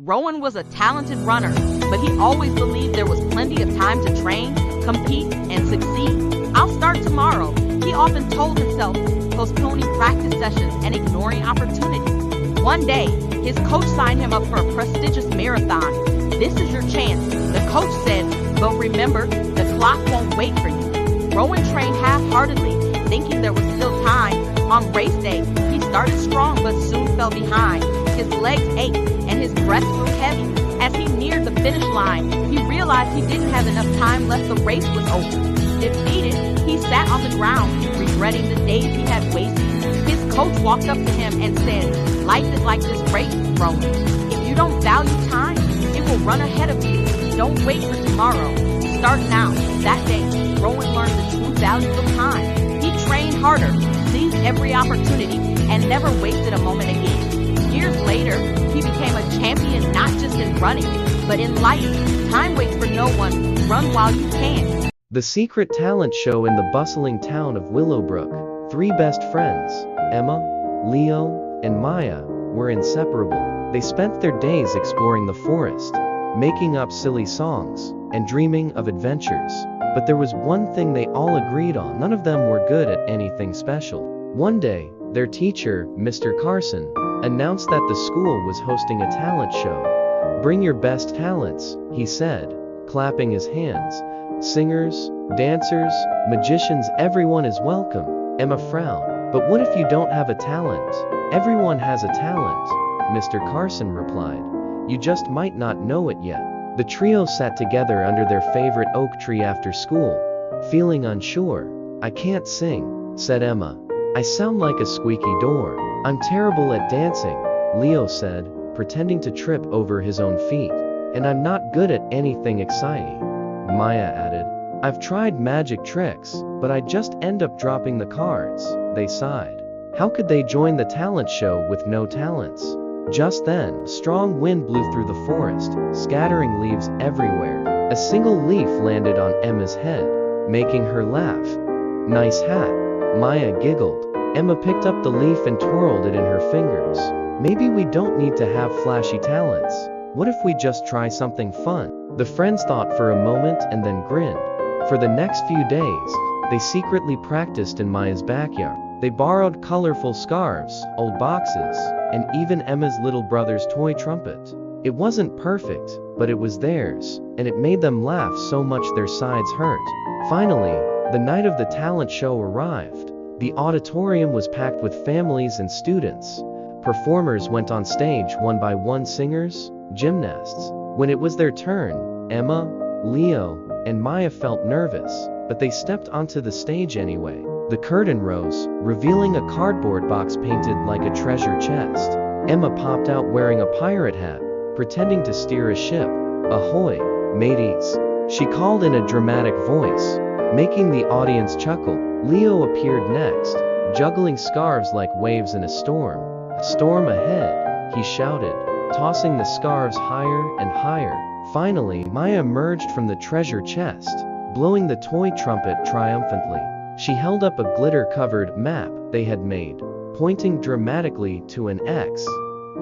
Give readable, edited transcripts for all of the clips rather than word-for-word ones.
Rowan was a talented runner, but he always believed there was plenty of time to train, compete, and succeed. "I'll start tomorrow," he often told himself, postponing practice sessions and ignoring opportunities. One day, his coach signed him up for a prestigious marathon. "This is your chance," the coach said, "but remember, the clock won't wait for you." Rowan trained half-heartedly, thinking there was still time. On race day, he started strong but soon fell behind. His legs ached and his breath grew heavy. As he neared the finish line, he realized he didn't have enough time left. The race was over. Defeated, he sat on the ground, regretting the days he had wasted. His coach walked up to him and said, "Life is like this race, Rowan. If you don't value time, it will run ahead of you. Don't wait for tomorrow. Start now." That day, Rowan learned the true value of time. He trained harder, seized every opportunity, and never wasted a moment again. Years later, he became a champion not just in running, but in life. Time waits for no one. Run while you can. The secret talent show in the bustling town of Willowbrook. Three best friends, Emma, Leo, and Maya, were inseparable. They spent their days exploring the forest, making up silly songs, and dreaming of adventures. But there was one thing they all agreed on: none of them were good at anything special. One day, their teacher, Mr. Carson, announced that the school was hosting a talent show. "Bring your best talents," he said, clapping his hands. "Singers, dancers, magicians, everyone is welcome." Emma frowned. "But what if you don't have a talent?" "Everyone has a talent," Mr. Carson replied. "You just might not know it yet." The trio sat together under their favorite oak tree after school, feeling unsure. "I can't sing," said Emma. "I sound like a squeaky door." "I'm terrible at dancing," Leo said, pretending to trip over his own feet. "And I'm not good at anything exciting," Maya added. "I've tried magic tricks, but I just end up dropping the cards," they sighed. How could they join the talent show with no talents? Just then, a strong wind blew through the forest, scattering leaves everywhere. A single leaf landed on Emma's head, making her laugh. "Nice hat," Maya giggled. Emma picked up the leaf and twirled it in her fingers. "Maybe we don't need to have flashy talents. What if we just try something fun?" The friends thought for a moment and then grinned. For the next few days, they secretly practiced in Maya's backyard. They borrowed colorful scarves, old boxes, and even Emma's little brother's toy trumpet. It wasn't perfect, but it was theirs, and it made them laugh so much their sides hurt. Finally, the night of the talent show arrived. The auditorium was packed with families and students. Performers went on stage one by one: singers, gymnasts. When it was their turn, Emma, Leo, and Maya felt nervous, but they stepped onto the stage anyway. The curtain rose, revealing a cardboard box painted like a treasure chest. Emma popped out wearing a pirate hat, pretending to steer a ship. "Ahoy, mateys," she called in a dramatic voice, making the audience chuckle. Leo appeared next, juggling scarves like waves in a storm. "A storm ahead," he shouted, tossing the scarves higher and higher. Finally, Maya emerged from the treasure chest, blowing the toy trumpet triumphantly. She held up a glitter-covered map they had made, pointing dramatically to an X.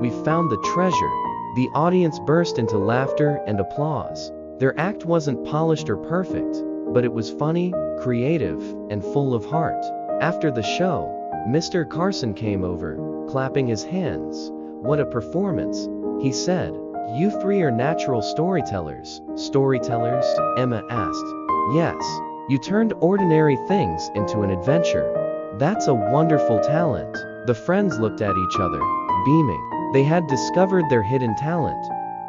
"We found the treasure." The audience burst into laughter and applause. Their act wasn't polished or perfect, but it was funny, creative, and full of heart. After the show, Mr. Carson came over, clapping his hands. "What a performance," he said. "You three are natural storytellers." "Storytellers?" Emma asked. "Yes. You turned ordinary things into an adventure." "That's a wonderful talent." The friends looked at each other, beaming. They had discovered their hidden talent,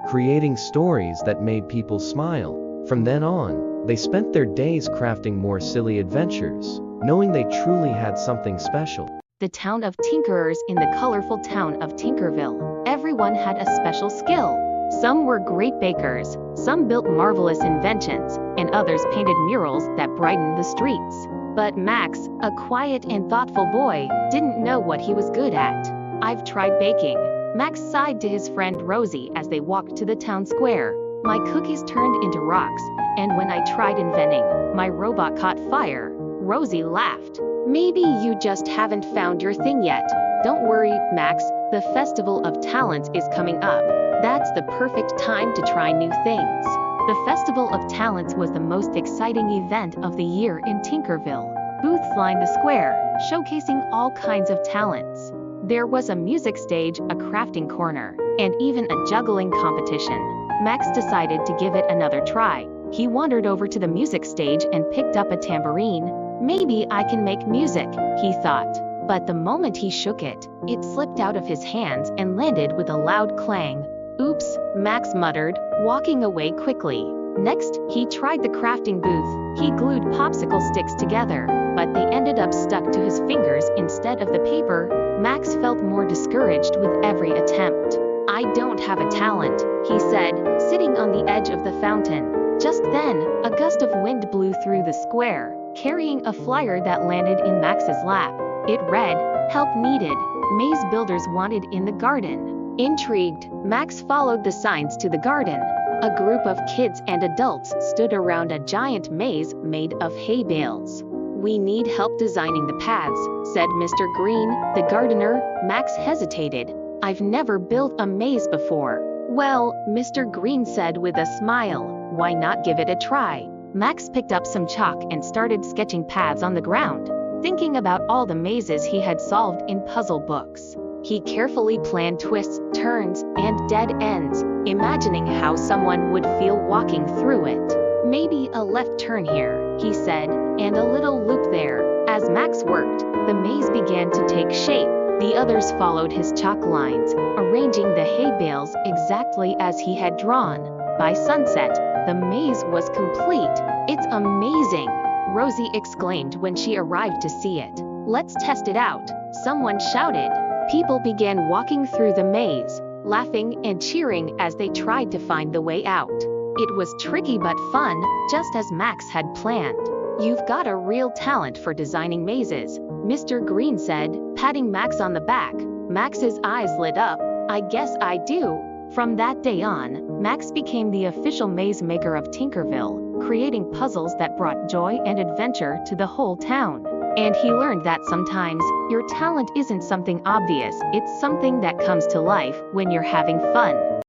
creating stories that made people smile. From then on, they spent their days crafting more silly adventures, knowing they truly had something special. The town of Tinkerers in the colorful town of Tinkerville. Everyone had a special skill. Some were great bakers, some built marvelous inventions, and others painted murals that brightened the streets. But Max, a quiet and thoughtful boy, didn't know what he was good at. "I've tried baking," Max sighed to his friend Rosie as they walked to the town square. "My cookies turned into rocks, and when I tried inventing, my robot caught fire." Rosie laughed. "Maybe you just haven't found your thing yet," "Don't worry, Max, the Festival of Talents is coming up. That's the perfect time to try new things." The Festival of Talents was the most exciting event of the year in Tinkerville. Booths lined the square, showcasing all kinds of talents. There was a music stage, a crafting corner, and even a juggling competition. Max decided to give it another try. He wandered over to the music stage and picked up a tambourine. "Maybe I can make music," he thought. But the moment he shook it, it slipped out of his hands and landed with a loud clang. "Oops," Max muttered, walking away quickly. Next, he tried the crafting booth. He glued popsicle sticks together, but they ended up stuck to his fingers instead of the paper. Max felt more discouraged with every attempt. "I don't have a talent," he said, sitting on the edge of the fountain. Just then, a gust of wind blew through the square, carrying a flyer that landed in Max's lap. It read, "Help needed. Maze builders wanted in the garden." Intrigued, Max followed the signs to the garden. A group of kids and adults stood around a giant maze made of hay bales. "We need help designing the paths," said Mr. Green, the gardener. Max hesitated. "I've never built a maze before." "Well," Mr. Green said with a smile, "why not give it a try?" Max picked up some chalk and started sketching paths on the ground, thinking about all the mazes he had solved in puzzle books. He carefully planned twists, turns, and dead ends, imagining how someone would feel walking through it. "Maybe a left turn here," he said, "and a little loop there." As Max worked, the maze began to take shape. The others followed his chalk lines, arranging the hay bales exactly as he had drawn. By sunset, the maze was complete. "It's amazing!" Rosie exclaimed when she arrived to see it. "Let's test it out," someone shouted. People began walking through the maze, laughing and cheering as they tried to find the way out. It was tricky but fun, just as Max had planned. "You've got a real talent for designing mazes," Mr. Green said, patting Max on the back. Max's eyes lit up. "I guess I do." From that day on, Max became the official maze maker of Tinkerville, creating puzzles that brought joy and adventure to the whole town. And he learned that sometimes, your talent isn't something obvious, it's something that comes to life when you're having fun.